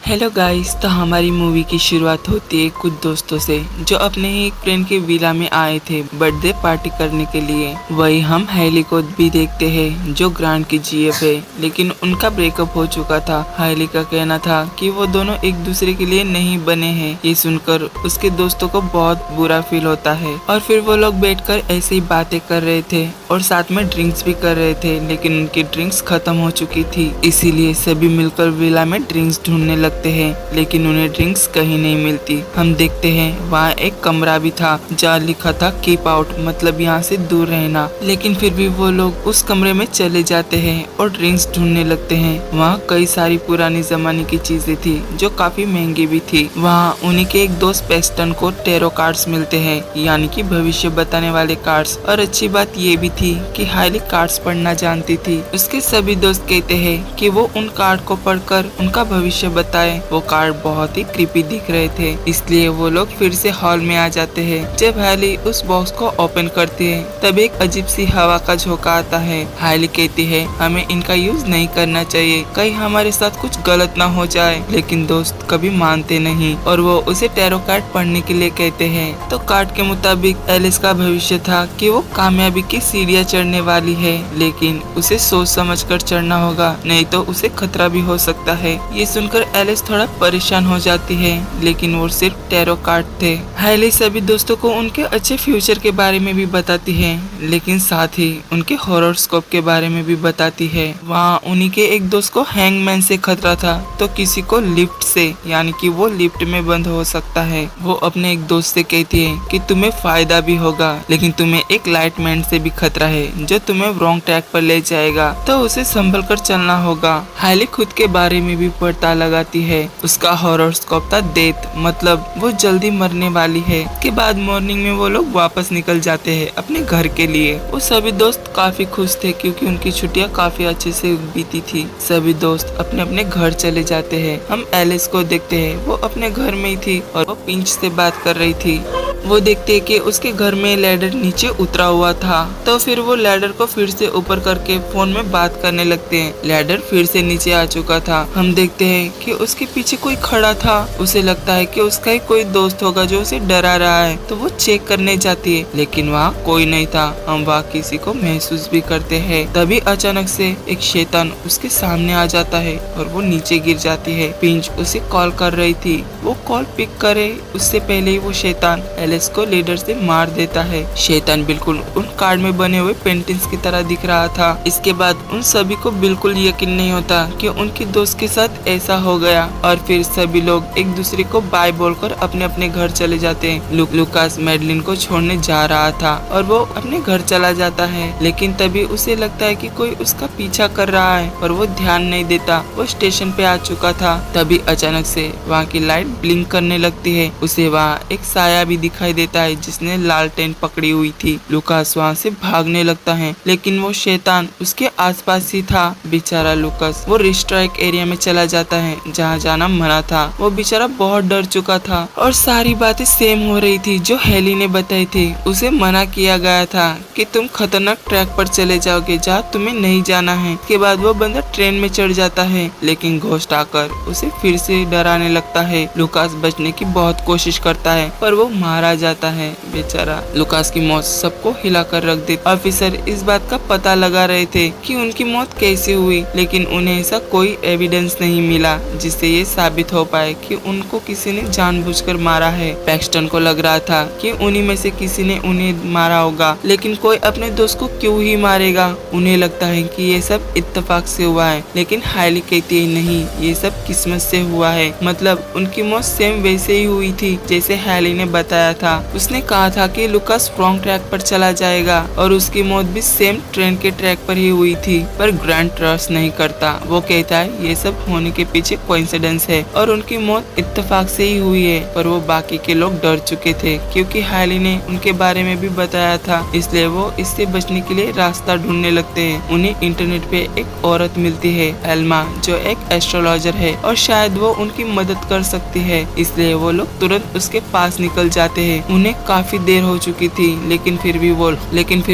Hello guys. तो हमारी movie की शुरुआत होती है कुछ दोस्तों से जो अपने ही एक फ्रेंड के विला में आए थे बर्थडे पार्टी करने के लिए। वही हम हाइली को भी देखते हैं जो ग्रांट की जीएफ है, लेकिन उनका ब्रेकअप हो चुका था। हाइली का कहना था कि वो दोनों एक दूसरे के लिए नहीं बने हैं। ये सुनकर उसके दोस्तों को बहुत बुरा फील होता है और फिर वो लोग बैठकर ऐसे ही बातें कर रहे थे और साथ में ड्रिंक्स भी कर रहे थे, लेकिन उनकी ड्रिंक्स खत्म हो चुकी थी। इसीलिए सभी मिलकर विला में ड्रिंक्स ढूंढने लगते हैं, लेकिन उन्हें ड्रिंक्स कहीं नहीं मिलती। हम देखते हैं वहाँ एक कमरा भी था जहाँ लिखा था कीप आउट, मतलब यहाँ से दूर रहना। लेकिन फिर भी वो लोग उस कमरे में चले जाते हैं और ड्रिंक्स ढूंढने लगते हैं। वहाँ कई सारी पुरानी जमाने की चीजें थी जो काफी महंगी भी थी। वहाँ उन्हीं के एक दोस्त पेस्टन को टेरो कार्ड्स मिलते हैं, यानी कि भविष्य बताने वाले कार्ड्स। और अच्छी बात ये भी थी कि हाइली कार्ड्स पढ़ना जानती थी। उसके सभी दोस्त कहते हैं कि वो उन कार्ड को पढ़कर उनका भविष्य बताए। वो कार्ड बहुत ही क्रीपी दिख रहे थे, इसलिए वो लोग फिर से हॉल में आ जाते हैं। जब हाइली उस बॉक्स को ओपन करती है तब एक अजीब सी हवा का झोंका आता है। हाइली कहती है हमें इनका यूज नहीं करना चाहिए, कहीं हमारे साथ कुछ गलत ना हो जाए। लेकिन दोस्त कभी मानते नहीं और वो उसे टैरो कार्ड पढ़ने के लिए कहते हैं। तो कार्ड के मुताबिक एलिस का भविष्य था कि वो कामयाबी की सीढ़ियाँ चढ़ने वाली है, लेकिन उसे सोच समझ कर चढ़ना होगा, नहीं तो उसे खतरा भी हो सकता है। ये सुनकर एलिस थोड़ा परेशान हो जाती है, लेकिन वो सिर्फ टैरो कार्ड थे। हाइली सभी दोस्तों को उनके अच्छे फ्यूचर के बारे में भी बताती है, लेकिन साथ ही उनके हॉरोस्कोप के बारे में भी बताती है। वहाँ उन्हीं के एक दोस्त को हैंगमैन से खतरा था, तो किसी को लिफ्ट से, यानी कि वो लिफ्ट में बंद हो सकता है। वो अपने एक दोस्त से कहती है कि तुम्हें फायदा भी होगा, लेकिन तुम्हें एक लाइटमैन से भी खतरा है जो तुम्हें रॉन्ग ट्रैक पर ले जाएगा, तो उसे संभल कर चलना होगा। हाइली खुद के बारे में भी पता लगाती है। उसका हॉरोस्कोप था डेथ, मतलब वो जल्दी मरने वाली है। के बाद मॉर्निंग में वो लोग वापस निकल जाते हैं अपने घर के लिए। वो सभी दोस्त काफी खुश थे क्योंकि उनकी छुट्टियां काफी अच्छे से बीती थी। सभी दोस्त अपने अपने घर चले जाते हैं। हम एलिस को देखते हैं, वो अपने घर में ही थी और वो पिंच से बात कर रही थी। वो देखते हैं कि उसके घर में लैडर नीचे उतरा हुआ था, तो फिर वो लैडर को फिर से ऊपर करके फोन में बात करने लगते हैं। लैडर फिर से नीचे आ चुका था। हम देखते हैं कि उसके पीछे कोई खड़ा था। उसे लगता है कि उसका ही कोई दोस्त होगा जो उसे डरा रहा है, तो वो चेक करने जाती है, लेकिन वहाँ कोई नहीं था। हम वहाँ किसी को महसूस भी करते हैं। तभी अचानक से एक शैतान उसके सामने आ जाता है और वो नीचे गिर जाती है। पिंच उसे कॉल कर रही थी, वो कॉल पिक करे उससे पहले ही वो शैतान एलिस को लीडर से मार देता है। शैतान बिल्कुल उन कार्ड में बने हुए पेंटिंग्स की तरह दिख रहा था। इसके बाद उन सभी को बिल्कुल यकीन नहीं होता कि उनके दोस्त के साथ ऐसा हो गया, और फिर सभी लोग एक दूसरे को बाय बोलकर अपने अपने घर चले जाते हैं। लुकास मैडलिन को छोड़ने जा रहा था और वो अपने घर चला जाता है, लेकिन तभी उसे लगता है कि कोई उसका पीछा कर रहा है और वो ध्यान नहीं देता। वो स्टेशन पे आ चुका था। तभी अचानक से वहाँ की लाइट ब्लिंक करने लगती है। उसे वहाँ एक साया भी दिखाई देता है जिसने लालटेन पकड़ी हुई थी। लुकास वहाँ से भागने लगता है, लेकिन वो शैतान उसके आसपास ही था। बेचारा लुकास वो रिस्ट्राइक एरिया में चला जाता है जहाँ जाना मना था। वो बेचारा बहुत डर चुका था और सारी बातें सेम हो रही थी जो हेली ने बताई थी। उसे मना किया गया था कि तुम खतरनाक ट्रैक पर चले जाओगे जहाँ तुम्हें नहीं जाना है। के बाद वो बंदा ट्रेन में चढ़ जाता है, लेकिन घोस्ट आकर उसे फिर से डराने लगता है। लुकास बचने की बहुत कोशिश करता है पर वो मारा जाता है। बेचारा लुकास की मौत सबको हिलाकर रख दी। ऑफिसर इस बात का पता लगा रहे थे कि उनकी मौत कैसे हुई, लेकिन उन्हें ऐसा कोई एविडेंस नहीं मिला जिससे ये साबित हो पाए कि उनको किसी ने जानबूझकर मारा है। पैक्सटन को लग रहा था कि उन्हीं में से किसी ने उन्हें मारा होगा, लेकिन कोई अपने दोस्त को क्यों ही मारेगा। उन्हें लगता है कि ये सब इत्तेफाक से हुआ है, लेकिन हाइली कहती है नहीं, ये सब किस्मत से हुआ है। मतलब उनकी मौत सेम वैसे ही हुई थी जैसे हाइली ने बताया था। उसने कहा था कि लुकास रॉन्ग ट्रैक पर चला जाएगा और उसकी मौत भी सेम ट्रेन के ट्रैक पर ही हुई थी। पर ग्रांट ट्रस्ट नहीं करता। वो कहता है ये सब होने के पीछे कोइंसिडेंस है और उनकी मौत इत्तेफाक से ही हुई है। पर वो बाकी के लोग डर चुके थे क्योंकि हाइली ने उनके बारे में भी बताया था, इसलिए वो इससे बचने के लिए रास्ता ढूंढने लगते हैं। उन्हें इंटरनेट पे एक औरत मिलती है, एल्मा, जो एक एस्ट्रोलॉजर है और शायद वो उनकी मदद कर सकती है। इसलिए वो लोग तुरंत उसके पास निकल जाते हैं। उन्हें काफी देर हो चुकी थी, लेकिन फिर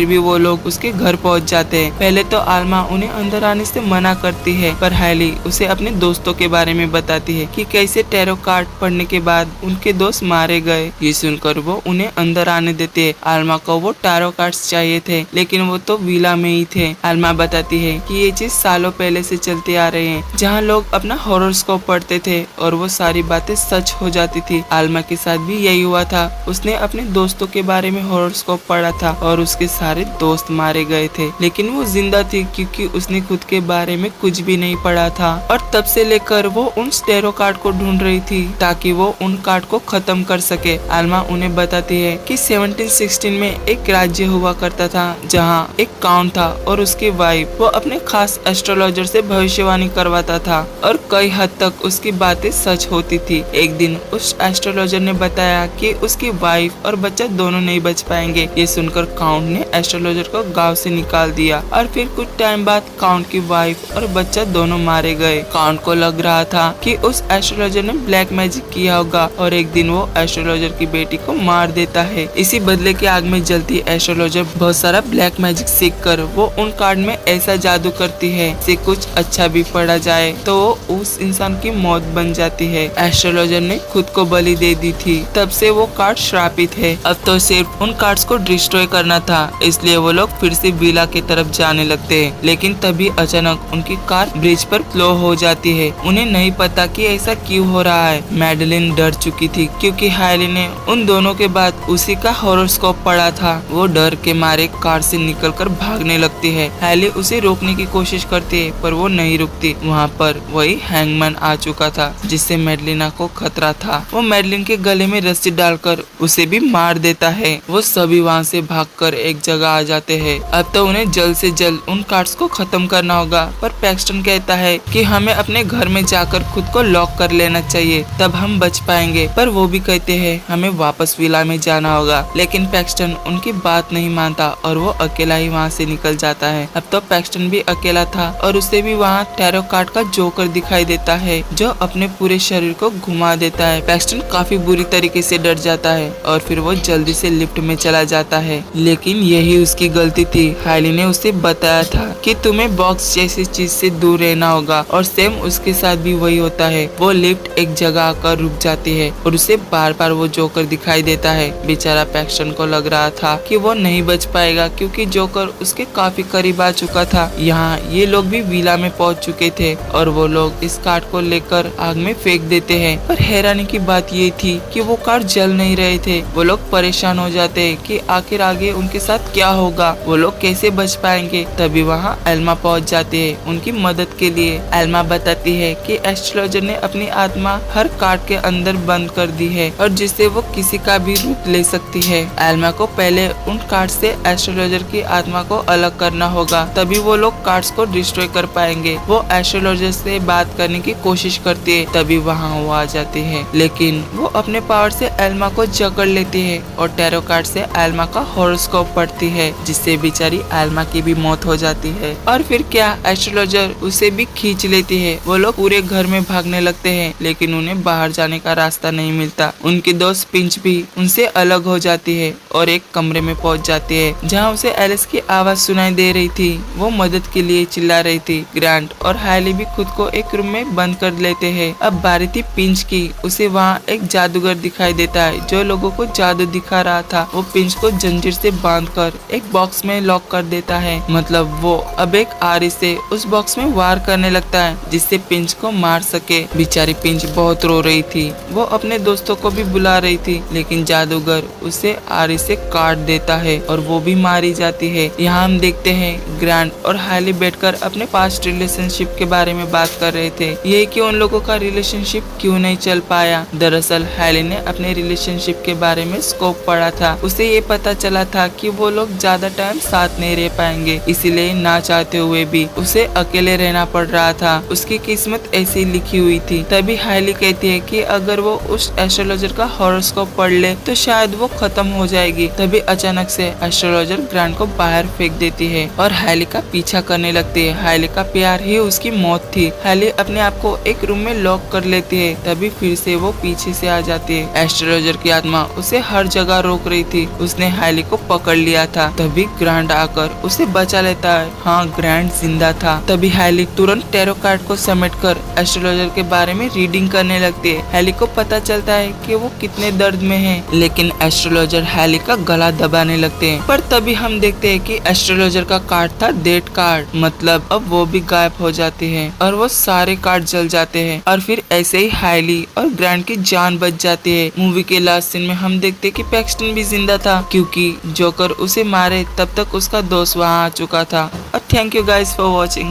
भी वो लोग उसके घर पहुंच जाते हैं। पहले तो आल्मा उन्हें अंदर आने से मना करती है, पर हाइली उसे अपने दोस्तों के बारे में में बताती है कि कैसे टैरो कार्ड पढ़ने के बाद उनके दोस्त मारे गए। ये सुनकर वो उन्हें अंदर आने देते हैं। आल्मा को वो टैरो कार्ड्स चाहिए थे, लेकिन वो तो विला में ही थे। आल्मा बताती है कि ये चीज सालों पहले से चलते आ रहे हैं, जहाँ लोग अपना हॉरोस्कोप पढ़ते थे और वो सारी बातें सच हो जाती थी। आल्मा के साथ भी यही हुआ था। उसने अपने दोस्तों के बारे में हॉरोस्कोप पढ़ा था और उसके सारे दोस्त मारे गए थे, लेकिन वो जिंदा थी क्योंकि उसने खुद के बारे में कुछ भी नहीं पढ़ा था। और तब से लेकर वो उन टैरो कार्ड को ढूंढ रही थी ताकि वो उन कार्ड को खत्म कर सके। आल्मा उन्हें बताती है कि 1716 में एक राज्य हुआ करता था जहाँ एक काउंट था और उसकी वाइफ। वो अपने खास एस्ट्रोलॉजर से भविष्यवाणी करवाता था और कई हद तक उसकी बातें सच होती थी। एक दिन उस एस्ट्रोलॉजर ने बताया कि उसकी वाइफ और बच्चा दोनों नहीं बच पाएंगे। ये सुनकर काउंट ने एस्ट्रोलॉजर को गांव से निकाल दिया और फिर कुछ टाइम बाद काउंट की वाइफ और बच्चा दोनों मारे गए। काउंट को लग रहा था कि उस एस्ट्रोलॉजर ने ब्लैक मैजिक किया होगा और एक दिन वो एस्ट्रोलॉजर की बेटी को मार देता है। इसी बदले की आग में जलती एस्ट्रोलॉजर बहुत सारा ब्लैक मैजिक सीख कर वो उन कार्ड में ऐसा जादू करती है से कुछ अच्छा भी पढ़ा जाए तो वो उस इंसान की मौत बन जाती है। एस्ट्रोलॉजर ने खुद को बलि दे दी थी, तब से वो कार्ड श्रापित है। अब तो सिर्फ उन कार्ड्स को डिस्ट्रॉय करना था, इसलिए वो लोग फिर से विला की तरफ जाने लगते हैं। लेकिन तभी अचानक उनकी कार ब्रिज पर फ्लो हो जाती है। उन्हें नहीं पता कि ऐसा क्यों हो रहा है। मैडलिन डर चुकी थी क्योंकि हाइली ने उन दोनों के बाद उसी का हॉरोस्कोप पढ़ा था। वो डर के मारे कार से निकलकर भागने लगती है। हाइली उसे रोकने की कोशिश करती है पर वो नहीं रुकती। वहाँ पर वही हैंगमैन आ चुका था जिससे मैडलिना को खतरा था। वो मैडलिन के गले में रस्सी डालकर उसे भी मार देता है। वो सभी वहाँ से भागकर एक जगह आ जाते हैं। अब तो उन्हें जल्द से जल्द उन कार्ड्स को खत्म करना होगा, पर पैक्सटन कहता है कि हमें अपने घर में जाकर खुद को लॉक कर लेना चाहिए, तब हम बच पाएंगे। पर वो भी कहते हैं हमें वापस विला में जाना होगा, लेकिन पैक्सटन उनकी बात नहीं मानता और वो अकेला ही वहाँ से निकल जाता है। अब तो पैक्सटन भी अकेला था और उसे भी वहाँ टैरो कार्ड का जोकर दिखाई देता है जो अपने पूरे शरीर को घुमा देता है। पैक्सटन काफी बुरी तरीके से डर जाता है और फिर वो जल्दी से लिफ्ट में चला जाता है, लेकिन यही उसकी गलती थी। हाइली ने उसे बताया था कि तुम्हें बॉक्स जैसी चीज से दूर रहना होगा और सेम उसके साथ भी वही होता है। वो लिफ्ट एक जगह आकर रुक जाती है और उसे बार बार वो जोकर दिखाई देता है। बेचारा पैक्सटन को लग रहा था कि वो नहीं बच पाएगा क्योंकि जोकर उसके काफी करीब आ चुका था। यहाँ ये लोग भी विला में पहुँच चुके थे और वो लोग इस कार्ड को लेकर आग में फेंक देते हैं। पर हैरानी की बात ये थी कि वो कार्ड जल नहीं रहे थे। वो लोग परेशान हो जाते हैं कि आखिर आगे उनके साथ क्या होगा, वो लोग कैसे बच पाएंगे। तभी वहाँ एल्मा पहुँच जाते हैं उनकी मदद के लिए। एल्मा बताती है कि एस्ट्रोलॉजर ने अपनी आत्मा हर कार्ड के अंदर बंद कर दी है और जिससे वो किसी का भी रूप ले सकती है। एल्मा को पहले उन कार्ड से एस्ट्रोलॉजर की आत्मा को अलग करना होगा, तभी वो लोग कार्ड्स को डिस्ट्रॉय कर पाएंगे। वो एस्ट्रोलॉजर से बात करने की कोशिश करती है, तभी वहाँ वो आ जाते हैं, लेकिन वो अपने पावर से एल्मा को जकड़ लेती है और टैरो कार्ड से एल्मा का हॉरोस्कोप पढ़ती है, जिससे बेचारी एल्मा की भी मौत हो जाती है। और फिर क्या, एस्ट्रोलॉजर उसे भी खींच लेती है। वो लोग पूरे घर में भागने लगते हैं, लेकिन उन्हें बाहर जाने का रास्ता नहीं मिलता। उनकी दोस्त पिंच भी उनसे अलग हो जाती है और एक कमरे में पहुंच जाती है जहां उसे एलिस की आवाज सुनाई दे रही थी। वो मदद के लिए चिल्ला रही थी। ग्रांट और हाइली भी खुद को एक रूम में बंद कर लेते हैं। अब बारी थी पिंच की। उसे वहाँ एक जादूगर दिखाई देता है जो लोगों को जादू दिखा रहा था। वो पिंच को जंजीर से बांधकर एक बॉक्स में लॉक कर देता है। मतलब वो अब एक आरी से उस बॉक्स में वार करने लगता है जिससे पिंच को मार सके। बेचारी पिंच बहुत रो रही थी। वो अपने दोस्तों को भी बुला रही थी, लेकिन जादूगर उसे आरी से काट देता है और वो भी मारी जाती है। यहाँ हम देखते हैं ग्रांट और हाइली बैठकर अपने पास्ट रिलेशनशिप के बारे में बात कर रहे थे। ये कि उन लोगों का रिलेशनशिप क्यों नहीं चल पाया। दरअसल हाइली ने अपने रिलेशनशिप के बारे में स्कोप पढ़ा था। उसे ये पता चला था कि वो लोग ज्यादा टाइम साथ नहीं रह पाएंगे, इसीलिए ना चाहते हुए भी उसे अकेले रहना पड़ रहा था। उसकी किस्मत ऐसी लिखी हुई थी। तभी हाइली कहती है कि अगर वो उस एस्ट्रोलॉजर का हॉरोस्कोप पढ़ ले तो शायद वो खत्म हो जाएगी। जाएगी। तभी अचानक से एस्ट्रोलॉजर ग्रांट को बाहर फेंक देती है और हैली का पीछा करने लगती है। हैली का प्यार ही उसकी मौत थी। हैली अपने आप को एक रूम में लॉक कर लेती है। तभी फिर से वो पीछे से आ जाती है। एस्ट्रोलॉजर की आत्मा उसे हर जगह रोक रही थी। उसने हैली को पकड़ लिया था। तभी ग्रांट आकर उसे बचा लेता है। हाँ, ग्रांट जिंदा था। तभी हैली तुरंत टैरो कार्ड को समेटकर एस्ट्रोलॉजर के बारे में रीडिंग करने लगती है। हैली को पता चलता है कि वो कितने दर्द में है, लेकिन एस्ट्रोलॉजर हैली का गला दबाने लगते हैं। पर तभी हम देखते हैं कि एस्ट्रोलॉजर का कार्ड था डेड कार्ड, मतलब अब वो भी गायब हो जाते हैं और वो सारे कार्ड जल जाते हैं और फिर ऐसे ही हैली और ग्रांट की जान बच जाती है। मूवी के लास्ट सीन में हम देखते हैं कि पैक्सटन भी जिंदा था, क्योंकि जोकर उसे मारे तब तक उसका दोस्त वहाँ आ चुका था। और thank you guys for watching.